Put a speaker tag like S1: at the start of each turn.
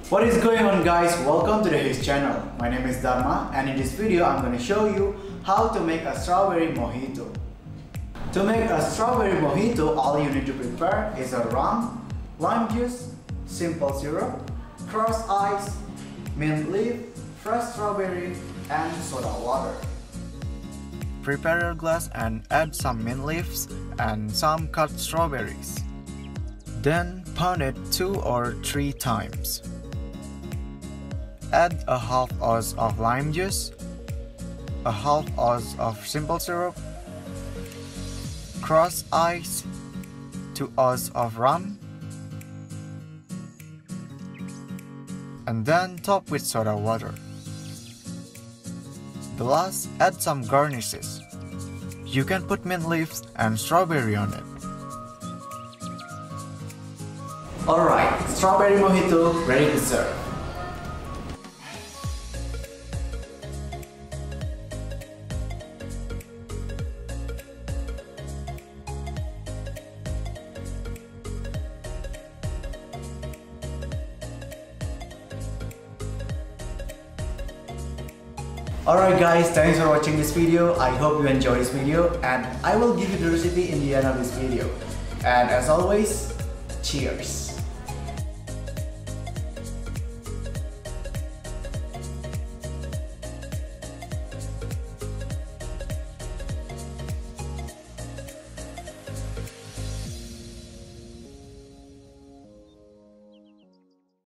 S1: What is going on, guys? Welcome to his channel. My name is Dharma, and in this video I'm going to show you how to make a strawberry mojito. To make a strawberry mojito, all you need to prepare is a rum, lime juice, simple syrup, crushed ice, mint leaf, fresh strawberry, and soda water. Prepare your glass and add some mint leaves and some cut strawberries. Then pound it 2 or 3 times. Add a half ounce of lime juice, a half ounce of simple syrup, crushed ice, 2 ounces of rum, and then top with soda water. The last, add some garnishes. You can put mint leaves and strawberry on it. Alright, strawberry mojito ready to serve. Alright guys, thanks for watching this video. I hope you enjoyed this video, and I will give you the recipe in the end of this video. And as always, cheers!